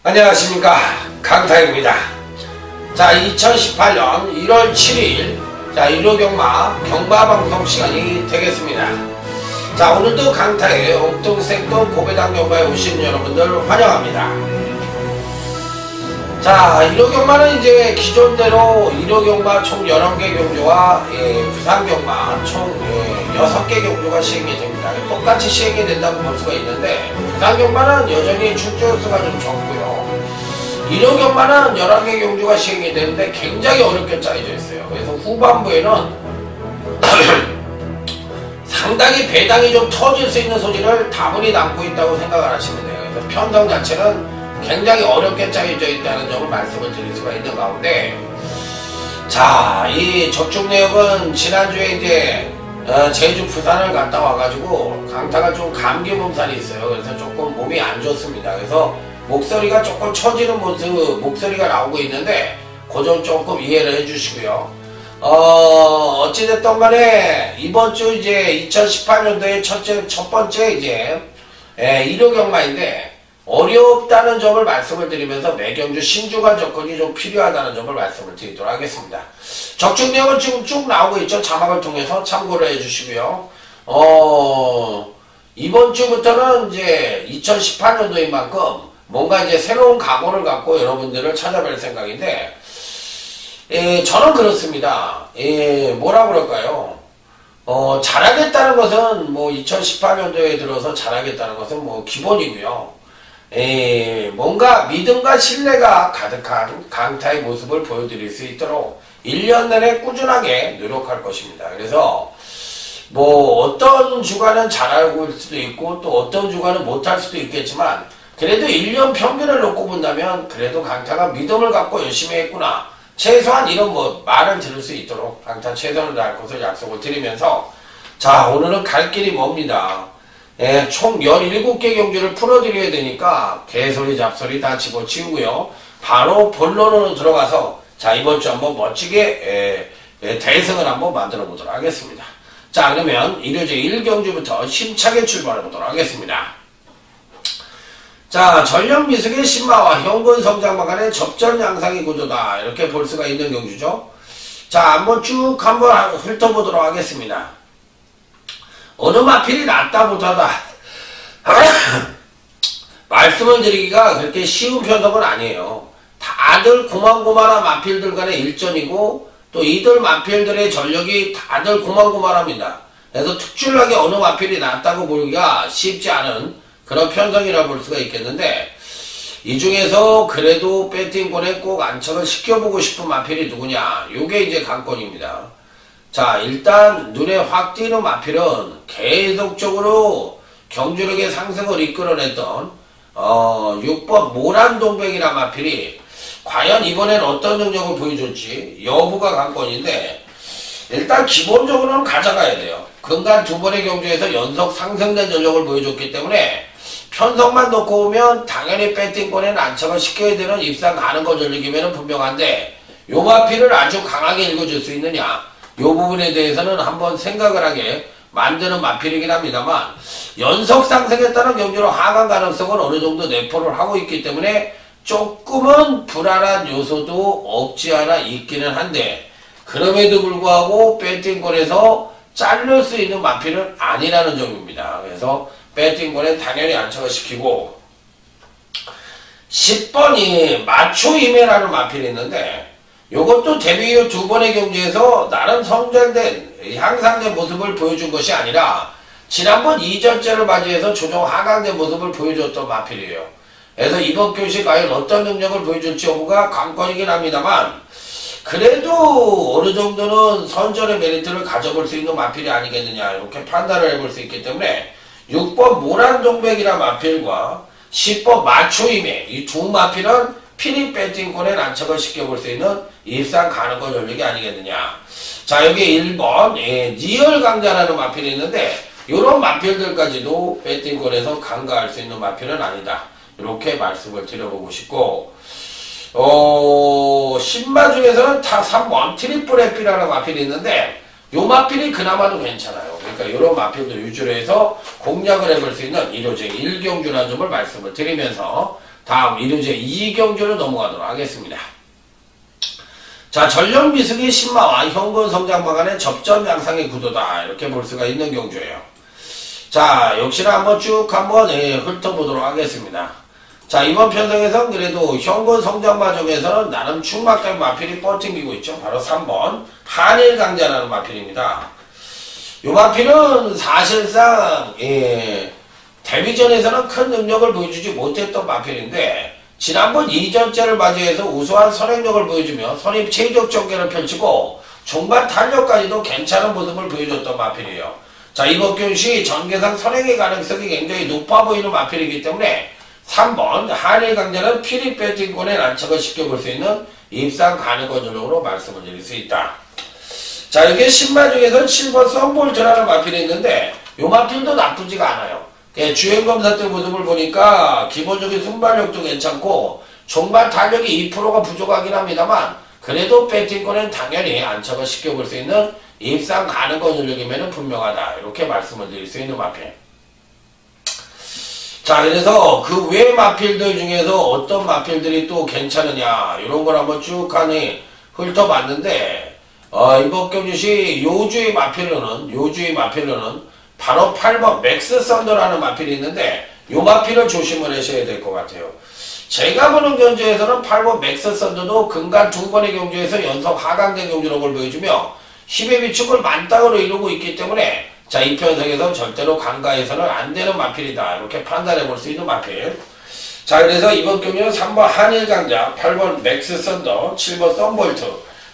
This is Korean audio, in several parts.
안녕하십니까, 강타입니다. 자, 2018년 1월 7일 자 일요경마 경마방송 시간이 되겠습니다. 자, 오늘도 강타의 엉뚱생뚱 고배당 경마에 오신 여러분들 환영합니다. 자, 일요경마는 이제 기존대로 일요경마 총 11개 경주와 부산경마 총 6개 경주가 시행이 됩니다. 똑같이 시행이 된다고 볼 수가 있는데, 부산경마는 여전히 출전 수가 좀 적고요. 일요경마는 11개 경주가 시행이 되는데 굉장히 어렵게 짜여져 있어요. 그래서 후반부에는 상당히 배당이 좀 터질 수 있는 소지를 다분히 담고 있다고 생각을 하시면 돼요. 그래서 편성 자체는 굉장히 어렵게 짜여져 있다는 점을 말씀을 드릴 수가 있는 가운데, 자, 이 적중 내역은 지난주에 이제 제주 부산을 갔다 와가지고 강타가 좀 감기 몸살이 있어요. 그래서 조금 몸이 안 좋습니다. 그래서 목소리가 조금 처지는 모습 목소리가 나오고 있는데 그 점 조금 이해를 해주시고요. 어찌됐든 간에 이번 주 이제 2018년도에 첫 번째 이제 일요경마인데 어렵다는 점을 말씀을 드리면서 매경주 신주관 접근이 좀 필요하다는 점을 말씀을 드리도록 하겠습니다. 적중 내용은 지금 쭉 나오고 있죠. 자막을 통해서 참고를 해주시고요. 이번 주부터는 이제 2018년도인 만큼 뭔가 이제 새로운 각오를 갖고 여러분들을 찾아뵐 생각인데, 저는 그렇습니다. 뭐라 그럴까요? 잘하겠다는 것은 뭐 2018년도에 들어서 잘하겠다는 것은 뭐 기본이고요. 뭔가 믿음과 신뢰가 가득한 강타의 모습을 보여드릴 수 있도록 1년 내내 꾸준하게 노력할 것입니다. 그래서 뭐 어떤 주간은 잘하고 있을 수도 있고 또 어떤 주간은 못할 수도 있겠지만, 그래도 1년 평균을 놓고 본다면 그래도 강타가 믿음을 갖고 열심히 했구나, 최소한 이런 뭐 말을 들을 수 있도록 강타 최선을 다할 것을 약속을 드리면서, 자, 오늘은 갈 길이 멉니다. 총 17개 경주를 풀어드려야 되니까 개소리 잡소리 다 집어치우고요. 바로 본론으로 들어가서 자, 이번 주 한번 멋지게 대승을 한번 만들어 보도록 하겠습니다. 자, 그러면 일요제 1경주부터 힘차게 출발해 보도록 하겠습니다. 자, 전력미숙의 신마와 현근성장마 간의 접전 양상의 구조다, 이렇게 볼 수가 있는 경주죠. 자, 한번 쭉 한번 훑어보도록 하겠습니다. 어느 마필이 낫다 못하다 말씀을 드리기가 그렇게 쉬운 편성은 아니에요. 다들 고만고만한 마필들 간의 일전이고 또 이들 마필들의 전력이 다들 고만고만합니다. 그래서 특출나게 어느 마필이 낫다고 보기가 쉽지 않은 그런 편성이라 볼 수가 있겠는데, 이 중에서 그래도 배팅권에 꼭 안착을 시켜보고 싶은 마필이 누구냐, 요게 이제 관건입니다. 자, 일단 눈에 확 띄는 마필은 계속적으로 경주력의 상승을 이끌어냈던 6번 모란동백이라는 마필이 과연 이번엔 어떤 능력을 보여줄지 여부가 관건인데, 일단 기본적으로는 가져가야 돼요. 근간 두 번의 경주에서 연속 상승된 전력을 보여줬기 때문에 편성만 놓고 오면 당연히 배팅권에는 안착을 시켜야 되는 입상 가능거 전력이면 분명한데, 요 마필을 아주 강하게 읽어줄 수 있느냐, 요 부분에 대해서는 한번 생각을 하게 만드는 마필이긴 합니다만, 연속 상승했다는 경주로 하강 가능성은 어느 정도 내포를 하고 있기 때문에 조금은 불안한 요소도 없지 않아 있기는 한데, 그럼에도 불구하고 배팅권에서 자를 수 있는 마필은 아니라는 점입니다. 그래서 배팅권에 당연히 안착을 시키고, 10번이 마초이메라는 마필이 있는데, 요것도 데뷔 이후 두 번의 경주에서 나름 성장된 향상된 모습을 보여준 것이 아니라 지난번 2전째를 맞이해서 조정 하강된 모습을 보여줬던 마필이에요. 그래서 이번 교시 과연 어떤 능력을 보여줄지 여부가 관건이긴 합니다만, 그래도 어느 정도는 선전의 메리트를 가져볼 수 있는 마필이 아니겠느냐, 이렇게 판단을 해볼 수 있기 때문에 6번 모란동백이라는 마필과 10번 마초이메, 이 두 마필은 피닉 배팅권에 안착을 시켜볼 수 있는 입상 가능권 전력이 아니겠느냐. 자, 여기 1번 니얼 강자라는 마필이 있는데 이런 마필들까지도 배팅권에서 간과할 수 있는 마필은 아니다. 이렇게 말씀을 드려보고 싶고, 신마 중에서는 다 3번 트리플 에피라는 마필이 있는데 요 마필이 그나마도 괜찮아요. 그러니까 이런 마필들 위주로 해서 공략을 해볼 수 있는 일요제 1경주라는 점을 말씀을 드리면서 다음 일요제 2경주로 넘어가도록 하겠습니다. 자, 전력 미숙이 신마와 현금 성장 방안의 접전 양상의 구도다. 이렇게 볼 수가 있는 경주예요. 자, 역시나 한번 쭉 한번 훑어보도록 하겠습니다. 자, 이번 편성에선 그래도 현금 성장 과정에서는 나름 충막된 마필이 뻗팅기고 있죠. 바로 3번 한일 강자라는 마필입니다. 이 마필은 사실상 데뷔전에서는 큰 능력을 보여주지 못했던 마필인데 지난번 2전째를 맞이해서 우수한 선행력을 보여주며 선입 최적 전개를 펼치고 종반 탄력까지도 괜찮은 모습을 보여줬던 마필이에요. 자, 이번 경시 전개상 선행의 가능성이 굉장히 높아 보이는 마필이기 때문에 3번 한일 강자는 피리 배팅권에 난척을 시켜볼 수 있는 입상 가능권 전력으로 말씀을 드릴 수 있다. 자, 여기 신마 중에서는 7번 썬볼트라는 마필이 있는데 이 마필도 나쁘지가 않아요. 주행검사 때 모습을 보니까 기본적인 순발력도 괜찮고 종반 탄력이 2%가 부족하긴 합니다만 그래도 배팅권은 당연히 안착을 시켜볼 수 있는 입상 가능권 전력이면 분명하다. 이렇게 말씀을 드릴 수 있는 마필. 자, 그래서 그 외 마필들 중에서 어떤 마필들이 또 괜찮으냐 이런 걸 한번 쭉 훑어봤는데 이번 경주시 요주의 마필로는 바로 8번 맥스 썬더라는 마필이 있는데 요 마필을 조심을 하셔야 될 것 같아요. 제가 보는 경주에서는 8번 맥스 썬더도 근간 2번의 경주에서 연속 하강된 경주라는 걸 보여주며 힘의 비축을 만땅으로 이루고 있기 때문에 자, 이 편성에서 절대로 간과해서는 안 되는 마필이다. 이렇게 판단해 볼 수 있는 마필. 자, 그래서 이번 경주는 3번 한일 강자, 8번 맥스 썬더, 7번 썬볼트.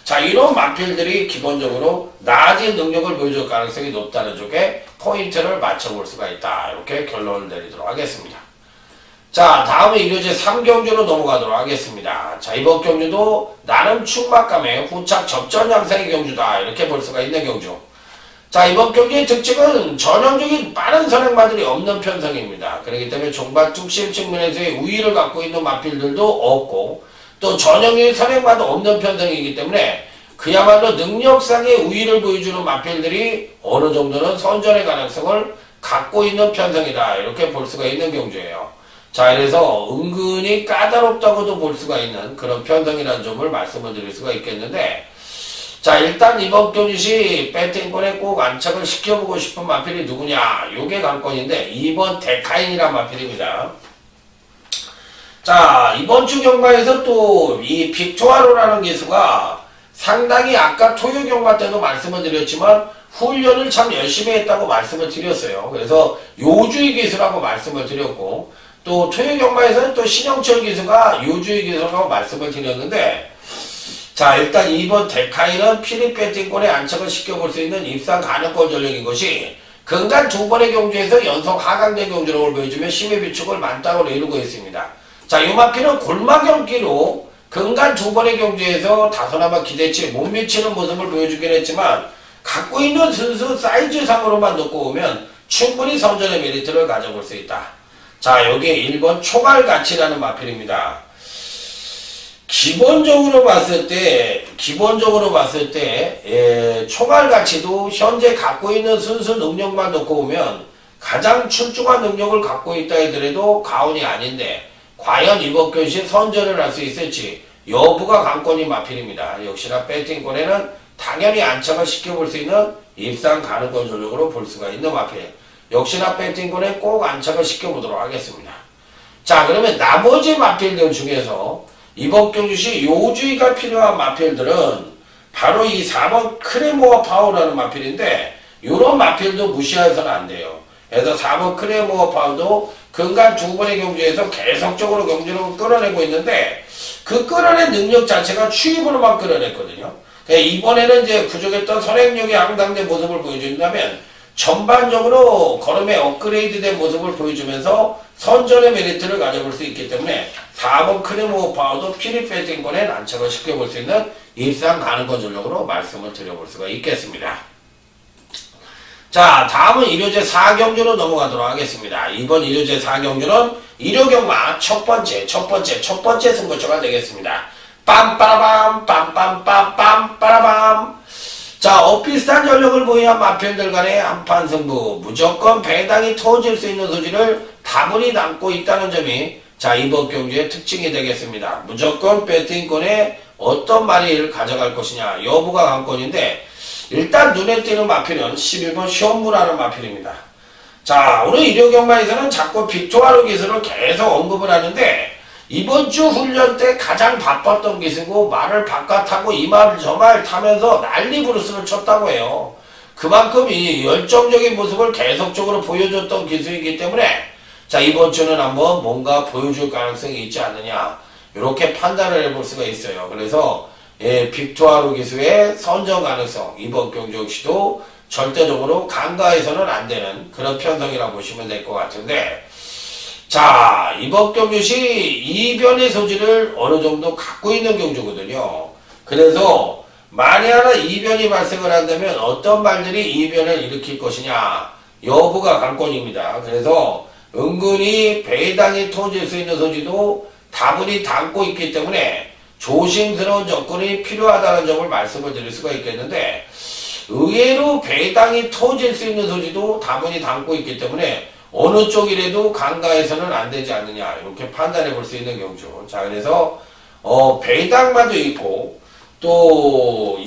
자, 이런 마필들이 기본적으로 낮은 능력을 보여줄 가능성이 높다는 쪽에 포인트를 맞춰볼 수가 있다. 이렇게 결론을 내리도록 하겠습니다. 자, 다음에 일요제 3경주로 넘어가도록 하겠습니다. 자, 이번 경주도 나름 충막감의 후착 접전 양상의 경주다. 이렇게 볼 수가 있는 경주. 자, 이번 경기의 특징은 전형적인 빠른 선행마들이 없는 편성입니다. 그렇기 때문에 종반 뚝심 측면에서의 우위를 갖고 있는 마필들도 없고 또 전형적인 선행마도 없는 편성이기 때문에 그야말로 능력상의 우위를 보여주는 마필들이 어느 정도는 선전의 가능성을 갖고 있는 편성이다. 이렇게 볼 수가 있는 경주예요. 자, 그래서 은근히 까다롭다고도 볼 수가 있는 그런 편성이라는 점을 말씀을 드릴 수가 있겠는데 자, 일단 이번 경주시 배팅권에 꼭 안착을 시켜보고 싶은 마필이 누구냐? 요게 관건인데 2번 데카인이란 마필입니다. 자, 이번 주 경마에서 또 이 빅토아로라는 기수가 상당히 아까 토요 경마 때도 말씀을 드렸지만 훈련을 참 열심히 했다고 말씀을 드렸어요. 그래서 요주의 기수라고 말씀을 드렸고 또 토요 경마에서는 또 신영철 기수가 요주의 기수라고 말씀을 드렸는데 자, 일단 2번 데카인은 피리 배팅권에 안착을 시켜볼 수 있는 입상 가능권 전력인 것이 근간 2번의 경주에서 연속 하강된 경주력을 보여주며 힘의 비축을 만땅으로 이루고 있습니다. 자, 이 마필은 골마경기로 근간 2번의 경주에서 다소나마 기대치에 못 미치는 모습을 보여주긴 했지만 갖고 있는 순수 사이즈상으로만 놓고 보면 충분히 선전의 메리트를 가져볼 수 있다. 자, 여기에 1번 초갈가치라는 마필입니다. 기본적으로 봤을 때 총알 가치도 현재 갖고 있는 순수 능력만 놓고 보면 가장 출중한 능력을 갖고 있다 하더라도 가온이 아닌데 과연 이번 경시 선전을 할 수 있을지 여부가 관건인 마필입니다. 역시나 배팅권에는 당연히 안착을 시켜볼 수 있는 입상 가능권 전력으로 볼 수가 있는 마필. 역시나 배팅권에 꼭 안착을 시켜보도록 하겠습니다. 자, 그러면 나머지 마필들 중에서 이번 경주시 요주의가 필요한 마필들은 바로 이 4번 크레모어 파워라는 마필인데 이런 마필도 무시해서는 안 돼요. 그래서 4번 크레모어 파워도 근간 2번의 경주에서 계속적으로 경주력을 끌어내고 있는데 그 끌어낸 능력 자체가 추입으로만 끌어냈거든요. 이번에는 이제 부족했던 선행력이 향상된 모습을 보여준다면 전반적으로 걸음의 업그레이드된 모습을 보여주면서 선전의 메리트를 가져볼 수 있기 때문에 4번 크레모어 파워도 피리 배팅권에 난착을 시켜볼 수 있는 입상 가능권 전력으로 말씀을 드려볼 수가 있겠습니다. 자, 다음은 일요제 4경주로 넘어가도록 하겠습니다. 이번 일요제 4경주는 일요경마 첫 번째 승부처가 되겠습니다. 빰빠라밤 빰빰빰빰 빠라밤. 자, 엇비슷한 전력을 보유한 마편들 간의 한판 승부, 무조건 배당이 터질 수 있는 소지를 다분히 담고 있다는 점이 자, 이번 경주의 특징이 되겠습니다. 무조건 배팅권에 어떤 마리를 가져갈 것이냐 여부가 관건인데, 일단 눈에 띄는 마필은 11번 시험무라는 마필입니다. 자, 오늘 일요경마에서는 자꾸 빅토아르 기술을 계속 언급을 하는데, 이번 주 훈련 때 가장 바빴던 기술이고, 말을 바깥하고 이 말 저 말 타면서 난리 부르스를 쳤다고 해요. 그만큼 이 열정적인 모습을 계속적으로 보여줬던 기술이기 때문에 자, 이번 주는 한번 뭔가 보여줄 가능성이 있지 않느냐 이렇게 판단을 해볼 수가 있어요. 그래서 빅토아르 기수의 선정 가능성, 이번 경주 역시도 절대적으로 간과해서는 안 되는 그런 편성이라고 보시면 될 것 같은데, 자, 이번 경주시 이변의 소지를 어느 정도 갖고 있는 경주거든요. 그래서 만에 하나 이변이 발생을 한다면 어떤 말들이 이변을 일으킬 것이냐 여부가 관건입니다. 그래서 은근히 배당이 터질 수 있는 소지도 다분히 담고 있기 때문에 조심스러운 접근이 필요하다는 점을 말씀을 드릴 수가 있겠는데, 의외로 배당이 터질 수 있는 소지도 다분히 담고 있기 때문에 어느 쪽이라도 간과해서는 안 되지 않느냐 이렇게 판단해 볼 수 있는 경주. 자, 그래서 배당마도 있고 또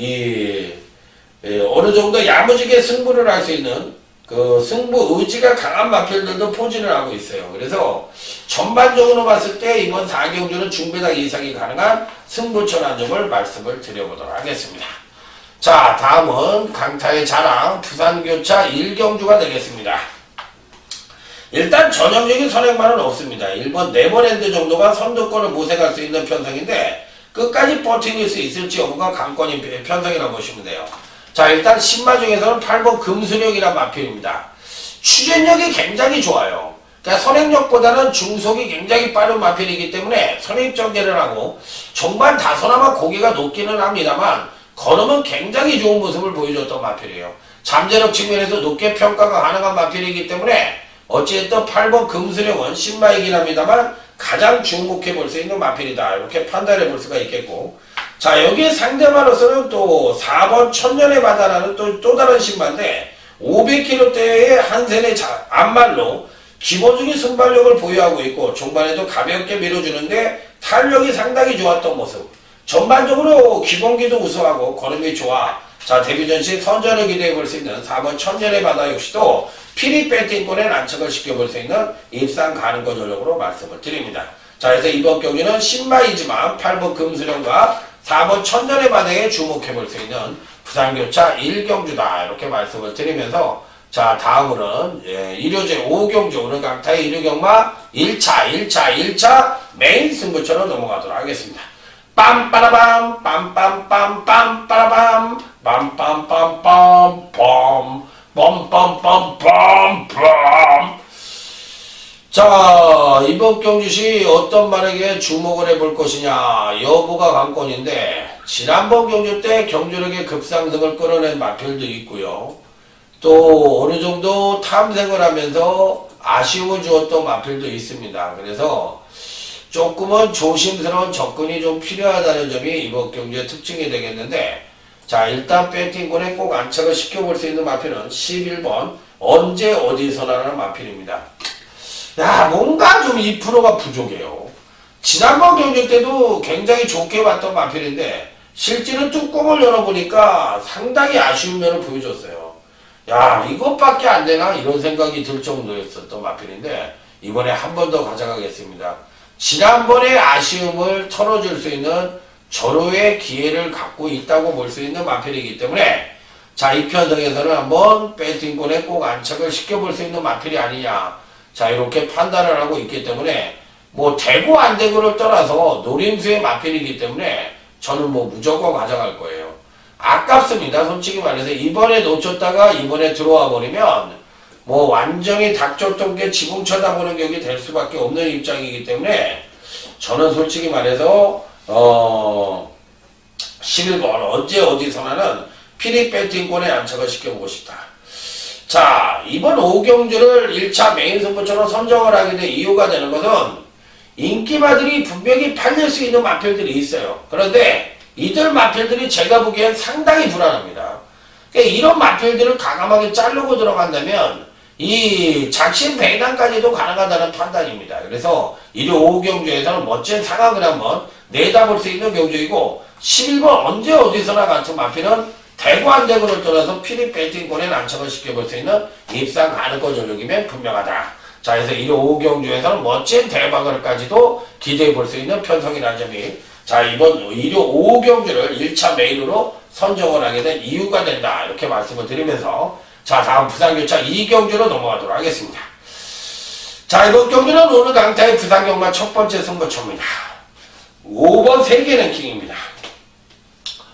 어느 정도 야무지게 승부를 할 수 있는 그 승부 의지가 강한 마필들도 포진을 하고 있어요. 그래서 전반적으로 봤을 때 이번 4경주는 중배당 이상이 가능한 승부처라는 점을 말씀을 드려보도록 하겠습니다. 자, 다음은 강타의 자랑 부산교차 1경주가 되겠습니다. 일단 전형적인 선행만은 없습니다. 1번 네버랜드 정도가 선두권을 모색할 수 있는 편성인데 끝까지 버티고 수 있을지 여부가 관건인 편성이라고 보시면 돼요. 자, 일단 신마 중에서는 8번 금수력이란 마필입니다. 추진력이 굉장히 좋아요. 그러니까 선행력보다는 중속이 굉장히 빠른 마필이기 때문에 선행전개를 하고 정반 다소나마 고개가 높기는 합니다만 걸으면 굉장히 좋은 모습을 보여줬던 마필이에요. 잠재력 측면에서 높게 평가가 가능한 마필이기 때문에 어찌됐든 8번 금수력은 신마이긴 합니다만 가장 주목해 볼 수 있는 마필이다 이렇게 판단해 볼 수가 있겠고, 자, 여기에 상대마로서는 또 4번 천년의 바다라는 또 다른 신마인데 500kg대의 한센의 앞말로 기본적인 순발력을 보유하고 있고 종반에도 가볍게 밀어주는데 탄력이 상당히 좋았던 모습, 전반적으로 기본기도 우수하고 걸음이 좋아. 자, 데뷔전시 선전을 기대해 볼 수 있는 4번 천년의 바다 역시도 피리 배팅권에 난척을 시켜볼 수 있는 입상 가능권 전력으로 말씀을 드립니다. 자, 그래서 이번 경기는 신마이지만 8번 금수령과 4번 천년의 바다에 주목해 볼 수 있는 부산교차 1경주다 이렇게 말씀을 드리면서, 자, 다음으로는 일요제 5경주 오늘 강타의 일요경마 1차 메인 승부처럼 넘어가도록 하겠습니다. 빰빠라밤 빰빰빰빰 빠라밤 빰빰빰빰 빰빰빰빰빰. 자, 이번 경주시 어떤 말에게 주목을 해볼 것이냐 여부가 관건인데, 지난번 경주 때 경주력의 급상승을 끌어낸 마필도 있고요, 또 어느 정도 탐색을 하면서 아쉬움을 주었던 마필도 있습니다. 그래서 조금은 조심스러운 접근이 좀 필요하다는 점이 이번 경주의 특징이 되겠는데, 자, 일단 배팅권에 꼭 안착을 시켜볼 수 있는 마필은 11번 언제 어디서나라는 마필입니다. 야, 뭔가 좀 2%가 부족해요. 지난번 경주 때도 굉장히 좋게 봤던 마필인데 실제로 뚜껑을 열어보니까 상당히 아쉬운 면을 보여줬어요. 야, 이것밖에 안 되나 이런 생각이 들 정도였었던 마필인데 이번에 한 번 더 가져가겠습니다. 지난번의 아쉬움을 털어줄 수 있는 절호의 기회를 갖고 있다고 볼 수 있는 마필이기 때문에, 자, 이 편성에서는 한번 배팅권에 꼭 안착을 시켜볼 수 있는 마필이 아니냐, 자, 이렇게 판단을 하고 있기 때문에 뭐 되고 안 되고를 떠나서 노림수의 마필이기 때문에 저는 뭐 무조건 가져갈 거예요. 아깝습니다. 솔직히 말해서 이번에 놓쳤다가 이번에 들어와 버리면 뭐 완전히 닭조통게 지붕 쳐다보는 격이 될 수밖에 없는 입장이기 때문에 저는 솔직히 말해서 11번 언제 어디서나는 피리 배팅권에 안착을 시켜보고 싶다. 자, 이번 5경주를 1차 메인 승부처럼 선정을 하게 된 이유가 되는 것은 인기마들이 분명히 팔릴 수 있는 마필들이 있어요. 그런데 이들 마필들이 제가 보기엔 상당히 불안합니다. 그러니까 이런 마필들을 과감하게 자르고 들어간다면 이 작심 배당까지도 가능하다는 판단입니다. 그래서 1호 5경주에서는 멋진 상황을 한번 내다볼 수 있는 경주이고 11번 언제 어디서나 같은 마필은 대구 안대구를 떠나서 피리 배팅권에 안착을 시켜볼 수 있는 입상 가능권 전력이면 분명하다. 자, 그래서 1호 5경주에서는 멋진 대박을까지도 기대해 볼 수 있는 편성이라는 점이 자, 이번 1호 5경주를 1차 메인으로 선정을 하게 된 이유가 된다. 이렇게 말씀을 드리면서 자, 다음 부산교차 2경주로 넘어가도록 하겠습니다. 자, 이번 경주는 오늘 강타의 부산경마 첫 번째 승부처입니다. 5번 세계 랭킹입니다.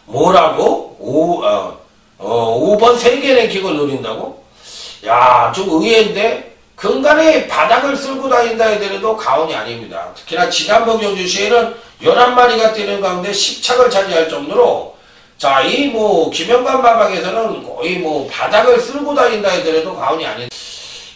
뭐라고? 5번 세계 랭킹을 노린다고? 야, 좀 의외인데 근간에 바닥을 쓸고 다닌다 해더라도 가온이 아닙니다. 특히나 지난번 경주 시에는 11마리가 뛰는 가운데 10착을 차지할 정도로 자, 이 김영관 마방에서는 거의 바닥을 쓸고 다닌다 해더라도 가온이 아닌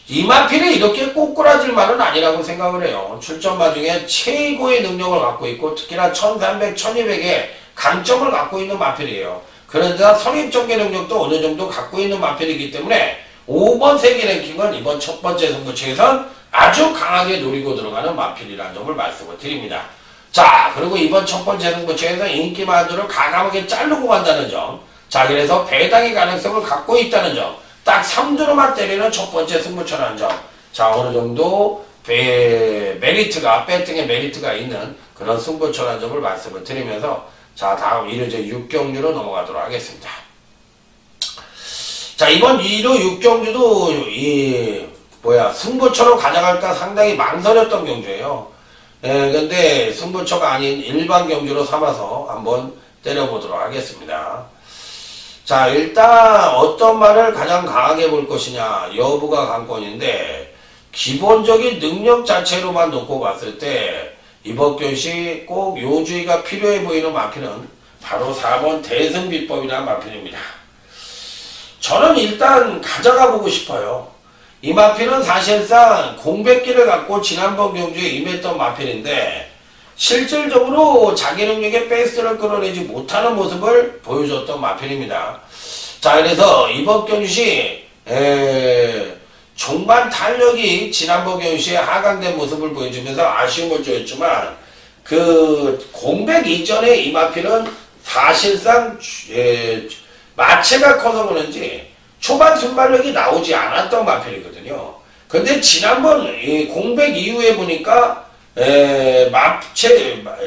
이 마필이 이렇게 꼬꾸라질 만은 아니라고 생각을 해요. 출전마 중에 최고의 능력을 갖고 있고 특히나 1300, 1200의 강점을 갖고 있는 마필이에요. 그러나 선입전개 능력도 어느 정도 갖고 있는 마필이기 때문에 5번 세계 랭킹은 이번 첫 번째 승부처에선 아주 강하게 노리고 들어가는 마필이라는 점을 말씀을 드립니다. 자, 그리고 이번 첫 번째 승부처에서 인기만두를 과감하게 자르고 간다는 점. 자, 그래서 배당의 가능성을 갖고 있다는 점. 딱 3두로만 때리는 첫 번째 승부처라는 점. 자, 어느 정도 메리트가, 배팅의 메리트가 있는 그런 승부처라는 점을 말씀을 드리면서 자, 다음 1호제 6경주로 넘어가도록 하겠습니다. 자, 이번 1호 6경주도 승부처로 가져갈까 상당히 망설였던 경주예요. 근데 승부처가 아닌 일반 경주로 삼아서 한번 때려보도록 하겠습니다. 자, 일단 어떤 말을 가장 강하게 볼 것이냐 여부가 관건인데 기본적인 능력 자체로만 놓고 봤을 때 이번 경시 꼭 요주의가 필요해 보이는 마필은 바로 4번 대승비법이라는 마필입니다. 저는 일단 가져가 보고 싶어요. 이 마필은 사실상 공백기를 갖고 지난번 경주에 임했던 마필인데 실질적으로 자기 능력의 베스트를 끌어내지 못하는 모습을 보여줬던 마필입니다. 자, 그래서 이번 경주시 종반 탄력이 지난번 경주시에 하강된 모습을 보여주면서 아쉬움을 주었지만 그 공백 이전에 이 마필은 사실상 마체가 커서 그런지 초반 순발력이 나오지 않았던 마필이거든요. 근데 지난번 공백 이후에 보니까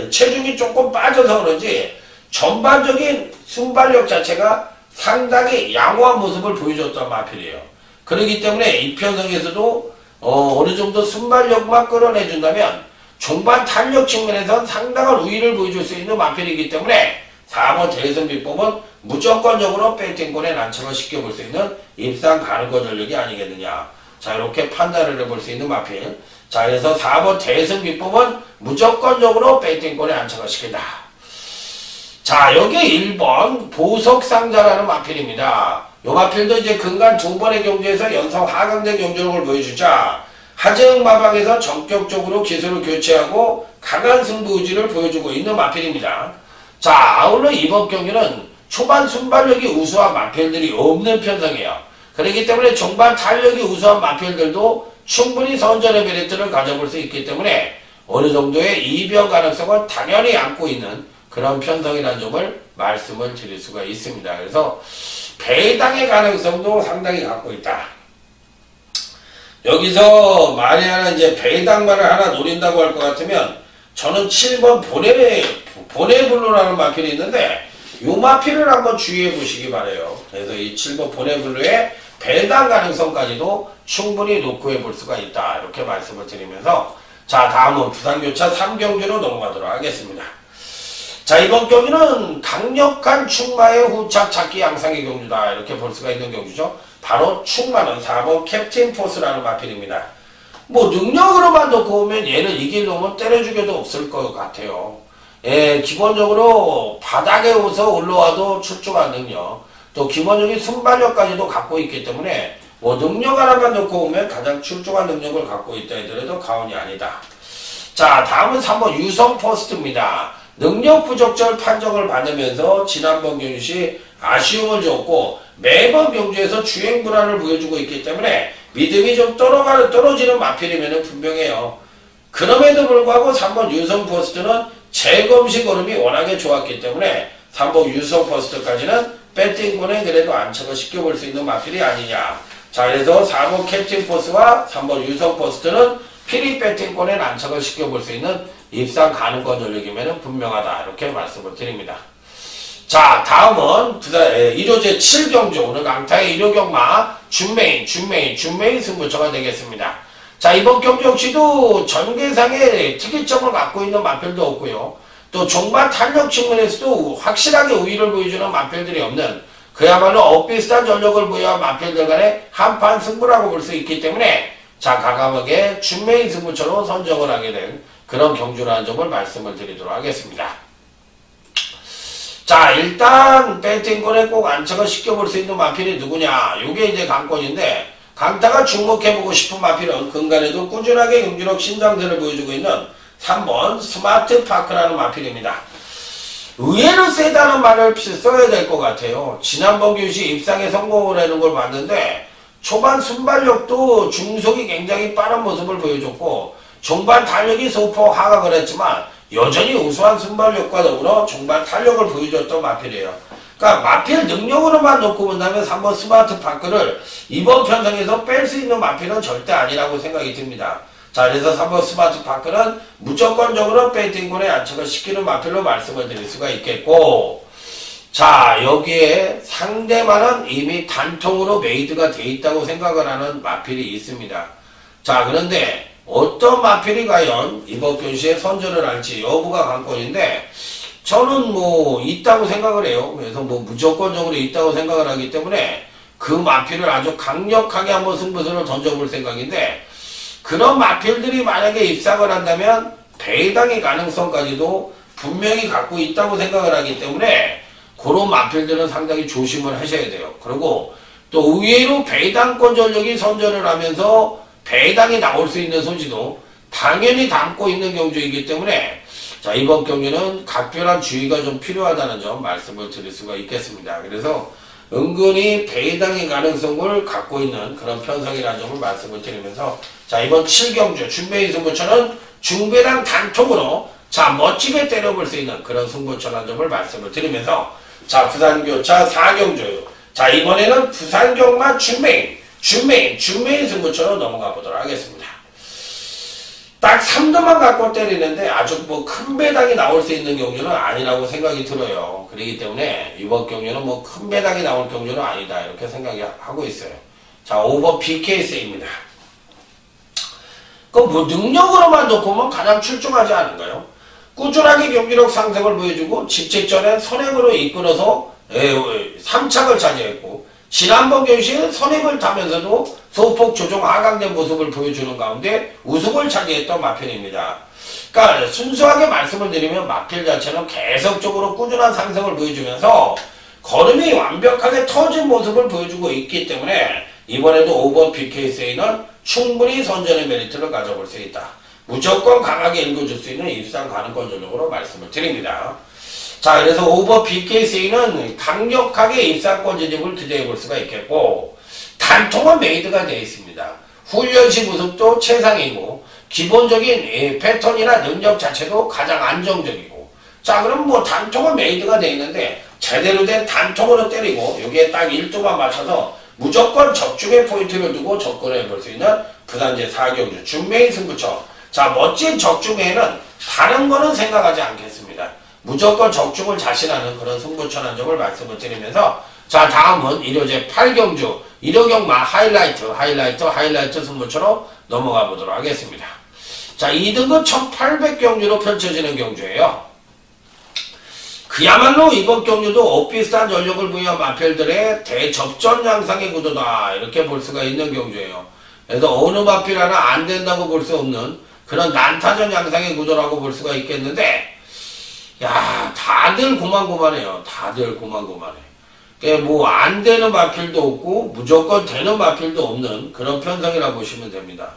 체중이 조금 빠져서 그런지 전반적인 순발력 자체가 상당히 양호한 모습을 보여줬던 마필이에요. 그렇기 때문에 이 편성에서도 어느 정도 순발력만 끌어내준다면 종반 탄력 측면에선 상당한 우위를 보여줄 수 있는 마필이기 때문에 4번 대승비법은 무조건적으로 배팅권에 난처를 시켜볼 수 있는 입상 가능권 전력이 아니겠느냐. 자, 이렇게 판단을 해볼 수 있는 마필. 자, 그래서 4번 대승비법은 무조건적으로 배팅권에 안착을 시킨다. 자, 여기 1번 보석상자라는 마필입니다. 요 마필도 이제 근간 2번의 경주에서 연속 하강된 경주력을 보여주자 하재흥 마방에서 전격적으로 기술을 교체하고 강한 승부 의지를 보여주고 있는 마필입니다. 자, 아울러 이번 경기는 초반 순발력이 우수한 마필들이 없는 편성이에요. 그렇기 때문에 종반 탄력이 우수한 마필들도 충분히 선전의 메리트를 가져볼 수 있기 때문에 어느 정도의 이변 가능성은 당연히 안고 있는 그런 편성이라는 점을 말씀을 드릴 수가 있습니다. 그래서 배당의 가능성도 상당히 갖고 있다. 여기서 만에 이제 배당만을 하나 노린다고 할 것 같으면 저는 7번 보네블루라는 마필이 있는데 이 마필을 한번 주의해 보시기 바래요. 그래서 이 7번 보네블루의 배당 가능성까지도 충분히 놓고 볼 수가 있다. 이렇게 말씀을 드리면서 자, 다음은 부산교차 3경주로 넘어가도록 하겠습니다. 자, 이번 경기는 강력한 충마의 후착 찾기 양상의 경주다. 이렇게 볼 수가 있는 경주죠. 바로 충마는 4번 캡틴 포스라는 마필입니다. 능력으로만 놓고 보면 얘를 이길 놈은 때려 죽여도 없을 것 같아요. 기본적으로 바닥에 오서 올라와도 출중한 능력, 또 기본적인 순발력까지도 갖고 있기 때문에 뭐 능력 하나만 놓고 오면 가장 출중한 능력을 갖고 있다 하더라도 과언이 아니다. 자, 다음은 3번 유성 퍼스트입니다. 능력 부적절 판정을 받으면서 지난번 경주시 아쉬움을 줬고 매번 경주에서 주행 불안을 보여주고 있기 때문에 믿음이 좀 떨어지는 마필이면 분명해요. 그럼에도 불구하고 3번 유성 퍼스트는 재검시 걸음이 워낙에 좋았기 때문에 3번 유성 퍼스트까지는 배팅권에 그래도 안착을 시켜볼 수 있는 마필이 아니냐. 자, 그래서 4번 캡틴 포스와 3번 유성 퍼스트는 피리 배팅권에 안착을 시켜볼 수 있는 입상 가능권 전력이면 분명하다. 이렇게 말씀을 드립니다. 자, 다음은 1호제 7경주, 오늘 강타의 1호 경마 준메인 승부처가 되겠습니다. 자, 이번 경주 역시도 전개상의 특이점을 갖고 있는 마필도 없고요. 또 종반 탄력 측면에서도 확실하게 우위를 보여주는 마필들이 없는 그야말로 엇비슷한 전력을 보유한 마필들 간의 한판 승부라고 볼 수 있기 때문에 자, 과감하게 준메인 승부처로 선정을 하게 된 그런 경주라는 점을 말씀을 드리도록 하겠습니다. 자, 일단 배팅권에 꼭 안착을 시켜볼 수 있는 마필이 누구냐. 요게 이제 관건인데 강타가 주목해보고 싶은 마필은 근간에도 꾸준하게 경주력 신장들을 보여주고 있는 3번 스마트 파크라는 마필입니다. 의외로 세다는 말을 써야 될 것 같아요. 지난번 교시 입상에 성공을 하는 걸 봤는데 초반 순발력도 중속이 굉장히 빠른 모습을 보여줬고 종반 탄력이 소폭 하강을 했지만 여전히 우수한 순발력과 더불어 종반 탄력을 보여줬던 마필이에요. 그러니까 마필 능력으로만 놓고 본다면 3번 스마트 파크를 이번 편성에서 뺄 수 있는 마필은 절대 아니라고 생각이 듭니다. 자, 그래서 3번 스마트 파크는 무조건적으로 배팅권에 안착을 시키는 마필로 말씀을 드릴 수가 있겠고, 자, 여기에 상대만은 이미 단통으로 메이드가 돼 있다고 생각을 하는 마필이 있습니다. 자, 그런데 어떤 마필이 과연 이번 교시에 선전을 할지 여부가 관건인데 저는 뭐 있다고 생각을 해요. 그래서 뭐 무조건적으로 있다고 생각을 하기 때문에 그 마필을 아주 강력하게 한번 승부수를 던져볼 생각인데, 그런 마필들이 만약에 입상을 한다면 배당의 가능성까지도 분명히 갖고 있다고 생각을 하기 때문에 그런 마필들은 상당히 조심을 하셔야 돼요. 그리고 또 의외로 배당권 전력이 선전을 하면서 배당이 나올 수 있는 소지도 당연히 담고 있는 경주이기 때문에 자, 이번 경주는 각별한 주의가 좀 필요하다는 점 말씀을 드릴 수가 있겠습니다. 그래서 은근히 배당의 가능성을 갖고 있는 그런 편성이라는 점을 말씀을 드리면서 자, 이번 7경주 준메인 승부처는 중배당 단통으로 자, 멋지게 때려볼 수 있는 그런 승부처라는 점을 말씀을 드리면서 자, 부산교차 4경주 자, 이번에는 부산경마 준메인 승부처로 넘어가 보도록 하겠습니다. 딱 3도만 갖고 때리는데 아주 뭐 큰 배당이 나올 수 있는 경주는 아니라고 생각이 들어요. 그렇기 때문에 이번 경주는 뭐 큰 배당이 나올 경주는 아니다 이렇게 생각이 하고 있어요. 자, 5번 BKS입니다. 그 뭐 능력으로만 놓고 보면 가장 출중하지 않은가요? 꾸준하게 경기력 상승을 보여주고 직책전에 선행으로 이끌어서 3착을 차지했고 지난번 경시에는 선행을 타면서도 소폭 조정 하강된 모습을 보여주는 가운데 우승을 차지했던 마필입니다. 그러니까 순수하게 말씀을 드리면 마필 자체는 계속적으로 꾸준한 상승을 보여주면서 걸음이 완벽하게 터진 모습을 보여주고 있기 때문에 이번에도 5번 BKSA는 충분히 선전의 메리트를 가져볼 수 있다. 무조건 강하게 읽어줄 수 있는 입상 가능권 전력으로 말씀을 드립니다. 자, 그래서 5번 BKC는 강력하게 입상권 진입을 기대해 볼 수가 있겠고 단통은 메이드가 되어 있습니다. 훈련시 모습도 최상이고 기본적인 패턴이나 능력 자체도 가장 안정적이고 자, 그럼 뭐 단통은 메이드가 되어 있는데 제대로 된 단통으로 때리고 여기에 딱 1도만 맞춰서 무조건 적중의 포인트를 두고 접근해 볼 수 있는 부산제 4경주 준메인 승부처 자, 멋진 적중에는 다른 거는 생각하지 않겠습니다. 무조건 적중을 자신하는 그런 승부처라는 점을 말씀을 드리면서 자, 다음은 1호제 8경주 1호 경마 하이라이트 승부처로 넘어가 보도록 하겠습니다. 자, 2등급 1800경주로 펼쳐지는 경주예요. 그야말로 이번 경주도 엇비슷한 전력을 보유한 마필들의 대접전 양상의 구도다 이렇게 볼 수가 있는 경주예요. 그래서 어느 마필 하나 안 된다고 볼 수 없는 그런 난타전 양상의 구도라고 볼 수가 있겠는데 야, 다들 고만고만해요. 다들 고만고만해. 뭐 안 되는 마필도 없고 무조건 되는 마필도 없는 그런 편성이라고 보시면 됩니다.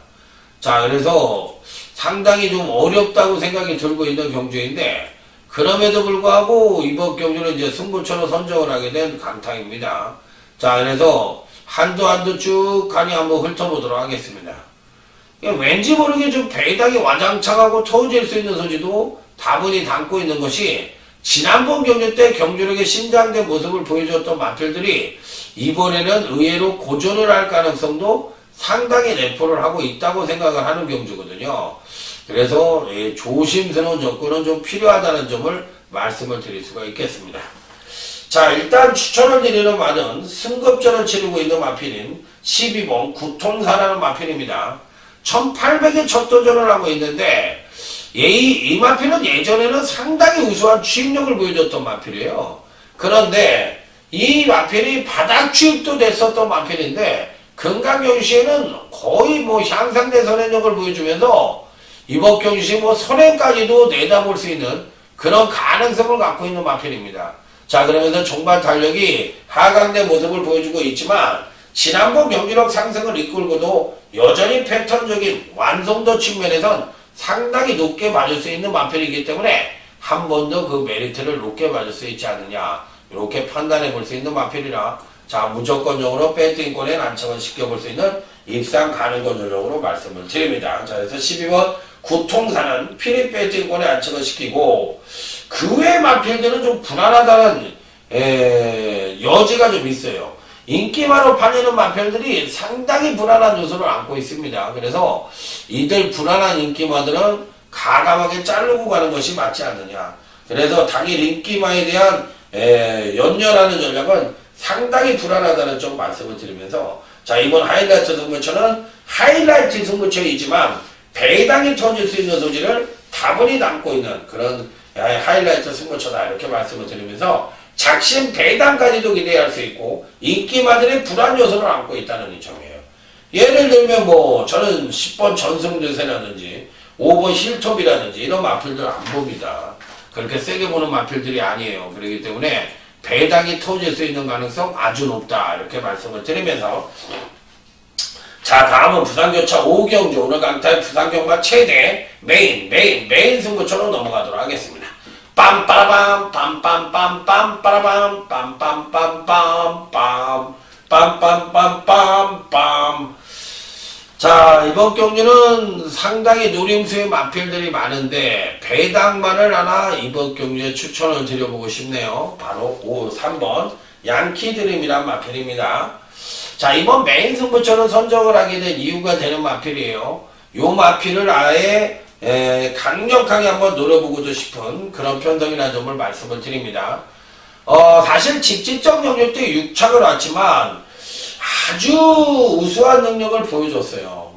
자, 그래서 상당히 좀 어렵다고 생각이 들고 있는 경주인데, 그럼에도 불구하고 이번 경주는 이제 승부처로 선정을 하게 된 강타입니다. 자, 그래서 한두 쭉 간이 한번 훑어보도록 하겠습니다. 왠지 모르게 좀 배당이 와장창하고 터질 수 있는 소지도 다분히 담고 있는 것이, 지난번 경주 때 경주력의 신장된 모습을 보여줬던 마필들이 이번에는 의외로 고전을 할 가능성도 상당히 내포를 하고 있다고 생각을 하는 경주거든요. 그래서 조심스러운 접근은 좀 필요하다는 점을 말씀을 드릴 수가 있겠습니다. 자, 일단 추천을 드리는 마는 승급전을 치르고 있는 마필인 12번 구통사라는 마필입니다. 1800의 첫 도전을 하고 있는데, 이 마필은 예전에는 상당히 우수한 취입력을 보여줬던 마필이에요. 그런데 이 마필이 바닥 취입도 됐었던 마필인데, 금강경시에는 거의 뭐 향상된 선행력을 보여주면서 이번 경시 뭐 선행까지도 내다볼 수 있는 그런 가능성을 갖고 있는 마필입니다. 자, 그러면서 종반 탄력이 하강된 모습을 보여주고 있지만, 지난번 경기력 상승을 이끌고도 여전히 패턴적인 완성도 측면에선 상당히 높게 맞을 수 있는 마필이기 때문에 한 번 더 그 메리트를 높게 맞을 수 있지 않느냐, 이렇게 판단해 볼 수 있는 마필이라, 자, 무조건적으로 배팅권에 난청을 시켜볼 수 있는 입상 가능권 전적으로 말씀을 드립니다. 자, 그래서 12번 구통사는 피리 배팅권에 안착을 시키고, 그 외 마필들은 좀 불안하다는 여지가 좀 있어요. 인기마로 팔리는 마필들이 상당히 불안한 요소를 안고 있습니다. 그래서 이들 불안한 인기마들은 가감하게 자르고 가는 것이 맞지 않느냐. 그래서 당일 인기마에 대한 연연하는 전략은 상당히 불안하다는 점 말씀을 드리면서, 자, 이번 하이라이트 승부처는 하이라이트 승부처이지만 배당이 터질 수 있는 소지를 다분히 담고 있는 그런 하이라이트 승부처다, 이렇게 말씀을 드리면서 작심 배당까지도 기대할 수 있고 인기마들의 불안 요소를 안고 있다는 점이에요. 예를 들면 뭐 저는 10번 전승대세라든지 5번 힐톱이라든지 이런 마필들 안 봅니다. 그렇게 세게 보는 마필들이 아니에요. 그렇기 때문에 배당이 터질 수 있는 가능성 아주 높다, 이렇게 말씀을 드리면서, 자, 다음은 부산교차 5경주, 오늘 강타의 부산경마 최대 메인 승부처로 넘어가도록 하겠습니다. 빰빠라밤 빰빰빰빰 빠라밤 빰빰빰빰빰 빰빰빰빰빰. 자, 이번 경주는 상당히 노림수의 마필들이 많은데 배당만을 하나 이번 경주에 추천을 드려보고 싶네요. 바로 3번 양키드림이란 마필입니다. 자, 이번 메인 승부처는 선정을 하게 된 이유가 되는 마필이에요. 요 마필을 아예 강력하게 한번 노려보고도 싶은 그런 편성이라는 점을 말씀을 드립니다. 사실 직지적 영역 때 6착을 왔지만 아주 우수한 능력을 보여줬어요.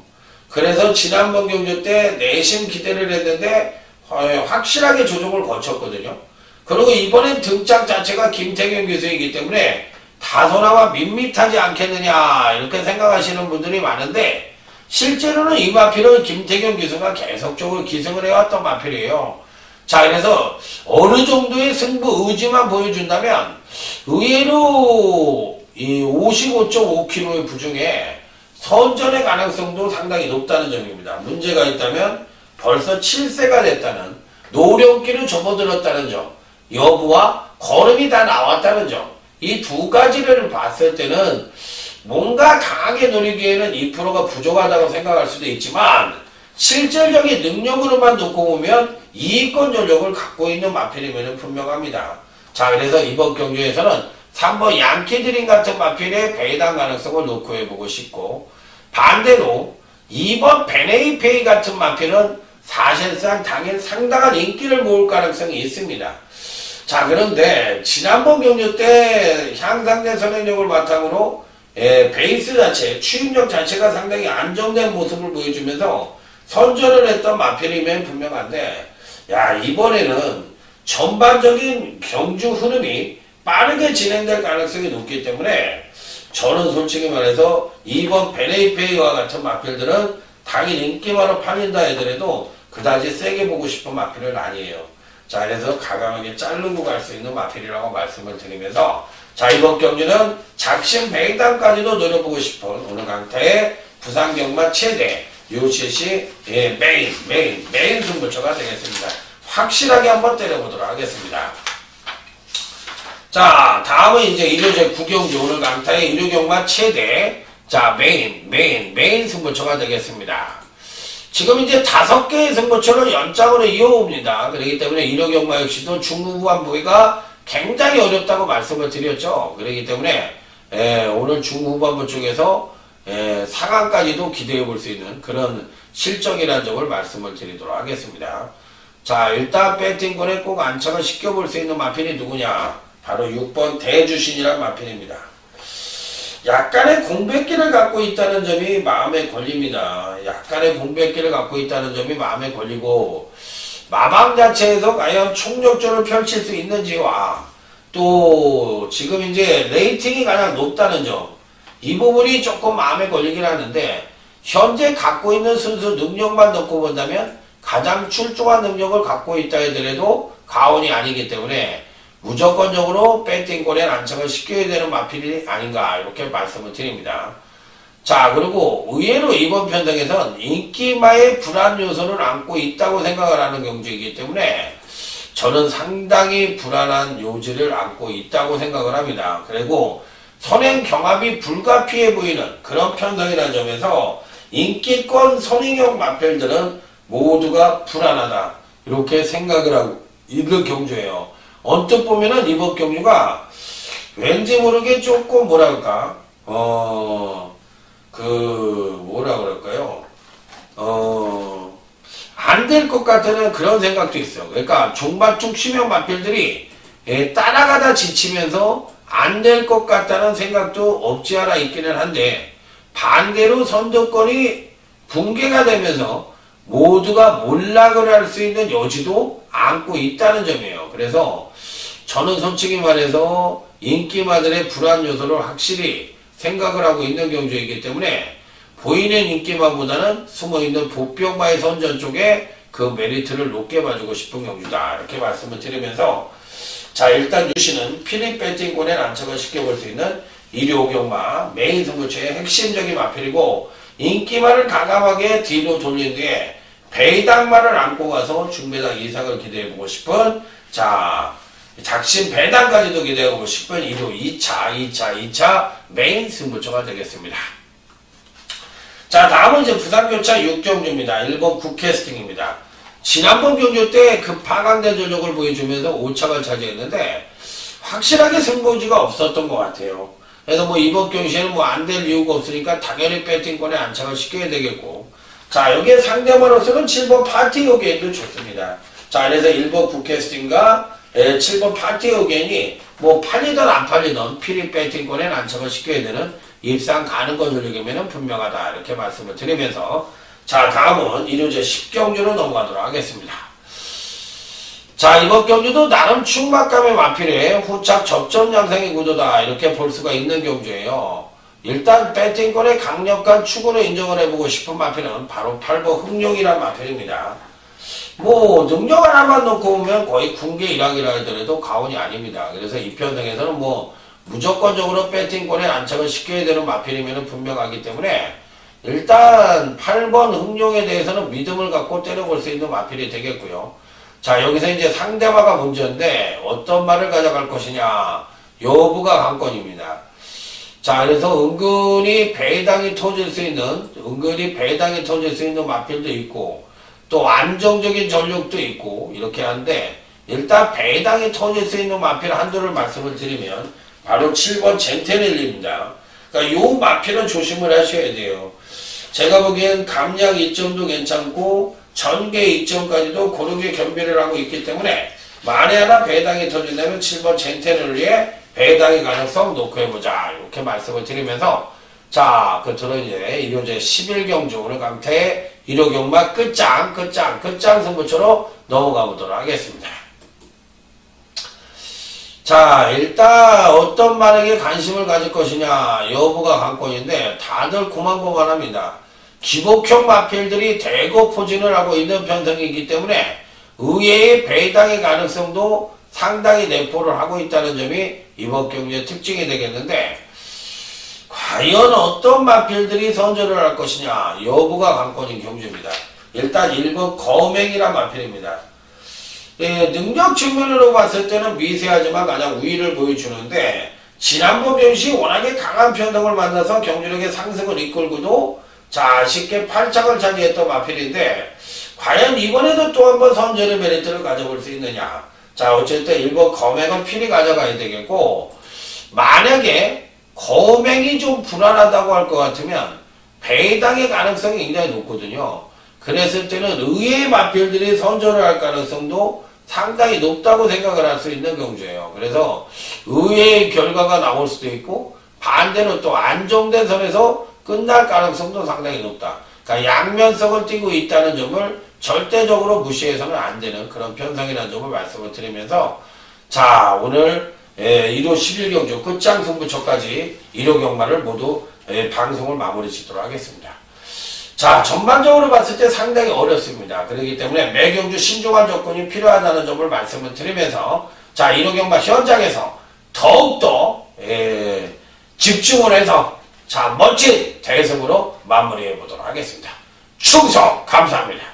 그래서 지난번 경주 때 내심 기대를 했는데 확실하게 조정을 거쳤거든요. 그리고 이번엔 등짝 자체가 김태경 교수이기 때문에 다소나마 밋밋하지 않겠느냐, 이렇게 생각하시는 분들이 많은데, 실제로는 이 마필은 김태경 기수가 계속적으로 기승을 해왔던 마필이에요. 자, 그래서 어느 정도의 승부 의지만 보여준다면 의외로 이 55.5kg의 부중에 선전의 가능성도 상당히 높다는 점입니다. 문제가 있다면 벌써 7세가 됐다는, 노령기를 접어들었다는 점, 여부와 걸음이 다 나왔다는 점, 이 두 가지를 봤을 때는 뭔가 강하게 노리기에는 2%가 부족하다고 생각할 수도 있지만, 실질적인 능력으로만 놓고 보면 이익권 전력을 갖고 있는 마필이면 분명합니다. 자, 그래서 이번 경주에서는 3번 양키드림 같은 마필의 배당 가능성을 놓고 해보고 싶고, 반대로 2번 베네이페이 같은 마필은 사실상 당일 상당한 인기를 모을 가능성이 있습니다. 자, 그런데 지난번 경주 때 향상된 선행력을 바탕으로 베이스 자체, 추임력 자체가 상당히 안정된 모습을 보여주면서 선전을 했던 마필이면 분명한데, 야, 이번에는 전반적인 경주 흐름이 빠르게 진행될 가능성이 높기 때문에 저는 솔직히 말해서 2번 베네이페이와 같은 마필들은 당일 인기마로 팔린다 하더라도 그다지 세게 보고 싶은 마필은 아니에요. 자, 그래서 가감하게 자르고 갈 수 있는 마필이라고 말씀을 드리면서, 자, 이번 경주는 작심 배당까지도 노려보고 싶은 오늘 강타의 부산경마 최대 UCC 메인 승부처가 되겠습니다. 확실하게 한번 때려보도록 하겠습니다. 자, 다음은 이제 일요제 구경주 오늘 강타의 일요경마 최대 자 메인 승부처가 되겠습니다. 지금 이제 5개의 승부처를 연장으로 이어옵니다. 그렇기 때문에 일요경마 역시도 중후반부가 굉장히 어렵다고 말씀을 드렸죠. 그렇기 때문에 오늘 중후반부 쪽에서 상황까지도 기대해 볼 수 있는 그런 실적이라는 점을 말씀을 드리도록 하겠습니다. 자, 일단 배팅권에 꼭 안착을 시켜볼 수 있는 마필이 누구냐? 바로 6번 대주신이란 마필입니다. 약간의 공백기를 갖고 있다는 점이 마음에 걸립니다. 약간의 공백기를 갖고 있다는 점이 마음에 걸리고, 마방 자체에서 과연 총력전을 펼칠 수 있는지와 또 지금 이제 레이팅이 가장 높다는 점, 이 부분이 조금 마음에 걸리긴 하는데, 현재 갖고 있는 순수 능력만 놓고 본다면 가장 출중한 능력을 갖고 있다 하더라도 가온이 아니기 때문에 무조건적으로 배팅권에 안착을 시켜야 되는 마필이 아닌가 이렇게 말씀을 드립니다. 자, 그리고 의외로 이번 편성에선 인기마의 불안 요소를 안고 있다고 생각을 하는 경주이기 때문에 저는 상당히 불안한 요지를 안고 있다고 생각을 합니다. 그리고 선행 경합이 불가피해 보이는 그런 편성이라는 점에서 인기권 선행형 마필들은 모두가 불안하다 이렇게 생각을 하고 있는 경주예요. 언뜻 보면은 이번 경주가 왠지 모르게 조금 뭐랄까 뭐라 그럴까요? 안 될 것 같다는 그런 생각도 있어요. 그러니까 종발중 치명 마필들이 따라가다 지치면서 안 될 것 같다는 생각도 없지 않아 있기는 한데, 반대로 선두권이 붕괴가 되면서 모두가 몰락을 할 수 있는 여지도 안고 있다는 점이에요. 그래서 저는 솔직히 말해서 인기마들의 불안 요소를 확실히 생각을 하고 있는 경주이기 때문에 보이는 인기마보다는 숨어있는 복병마의 선전 쪽에 그 메리트를 높게 봐주고 싶은 경주다 이렇게 말씀을 드리면서, 자, 일단 유씨는 필립 배팅권에 안착을 시켜볼 수 있는 일요경마 메인 승부처의 핵심적인 마필이고, 인기마를 가감하게 뒤로 돌린 뒤에 배당마를 안고 가서 중배당 이상을 기대해보고 싶은, 자, 작심 배당까지도 기대해보고 싶은 일요 2차 메인 승부처가 되겠습니다. 자, 다음은 이제 부산교차 6경주입니다. 1번 국캐스팅입니다. 지난번 경주 때 그 파강된 전력을 보여주면서 5착을 차지했는데 확실하게 승부지가 없었던 것 같아요. 그래서 뭐 이번 경주에는 뭐 안 될 이유가 없으니까 당연히 배팅권에 안착을 시켜야 되겠고, 자, 여기에 상대마로서는 7번 파티 요겐도 좋습니다. 자, 그래서 1번 국캐스팅과 7번 파티 요겐이 뭐 팔리든 안 팔리든 필립 배팅권에 안착을 시켜야 되는 입상 가능권 전력이면 분명하다 이렇게 말씀을 드리면서, 자, 다음은 일요제 10경주로 넘어가도록 하겠습니다. 자, 이번 경주도 나름 충막감의 마필에 후착 접점 양상의 구도다 이렇게 볼 수가 있는 경주예요. 일단 배팅권의 강력한 추구를 인정을 해보고 싶은 마필은 바로 8번 흑룡이란 마필입니다. 뭐 능력 하나만 놓고 보면 거의 군계 일학이라 하더라도 가온이 아닙니다. 그래서 이 편성에서는 뭐 무조건적으로 배팅권에 안착을 시켜야 되는 마필이면 분명하기 때문에 일단 8번 흑룡에 대해서는 믿음을 갖고 때려볼 수 있는 마필이 되겠고요. 자, 여기서 이제 상대마가 문제인데 어떤 말을 가져갈 것이냐, 여부가 관건입니다. 자, 그래서 은근히 배당이 터질 수 있는 마필도 있고 또 안정적인 전력도 있고 이렇게 하는데, 일단 배당이 터질 수 있는 마필 한두를 말씀을 드리면 바로 7번 젠테넬리입니다. 그러니까 요 마필은 조심을 하셔야 돼요. 제가 보기엔 감량 이점도 괜찮고 전개 이점까지도 고르게 겸비를 하고 있기 때문에 만에 하나 배당이 터진다면 7번 젠테넬리의 배당의 가능성 놓고 해보자 이렇게 말씀을 드리면서, 자, 끝으로 이제 일요제 11경주 오늘 강태의 일요경마 끝장 승부처로 넘어가 보도록 하겠습니다. 자, 일단 어떤 말에게 관심을 가질 것이냐 여부가 관건인데 다들 고만고만합니다. 기복형 마필들이 대거 포진을 하고 있는 편성이기 때문에 의외의 배당의 가능성도 상당히 내포를 하고 있다는 점이 이번 경주의 특징이 되겠는데, 과연 어떤 마필들이 선전을 할 것이냐 여부가 관건인 경주입니다. 일단 1번 거맹이란 마필입니다. 능력 측면으로 봤을 때는 미세하지만 가장 우위를 보여주는데, 지난번 경시 워낙에 강한 편성을 만나서 경주력의 상승을 이끌고도 자 쉽게 8착을 차지했던 마필인데, 과연 이번에도 또 한 번 선전의 메리트를 가져볼 수 있느냐. 자 어쨌든 1번 거맹은 필히 가져가야 되겠고, 만약에 거맹이 좀 불안하다고 할 것 같으면 배당의 가능성이 굉장히 높거든요. 그랬을 때는 의외의 마필들이 선전을 할 가능성도 상당히 높다고 생각을 할 수 있는 경주예요. 그래서 의외의 결과가 나올 수도 있고, 반대로 또 안정된 선에서 끝날 가능성도 상당히 높다. 그러니까 양면성을 띠고 있다는 점을 절대적으로 무시해서는 안 되는 그런 편성이라는 점을 말씀을 드리면서, 자 오늘 1호 11경주 끝장 승부처까지 1호 경마를 모두 방송을 마무리 짓도록 하겠습니다. 자 전반적으로 봤을 때 상당히 어렵습니다. 그렇기 때문에 매경주 신중한 접근이 필요하다는 점을 말씀을 드리면서, 자 1호 경마 현장에서 더욱더 집중을 해서 자 멋진 대승으로 마무리해 보도록 하겠습니다. 충성 감사합니다.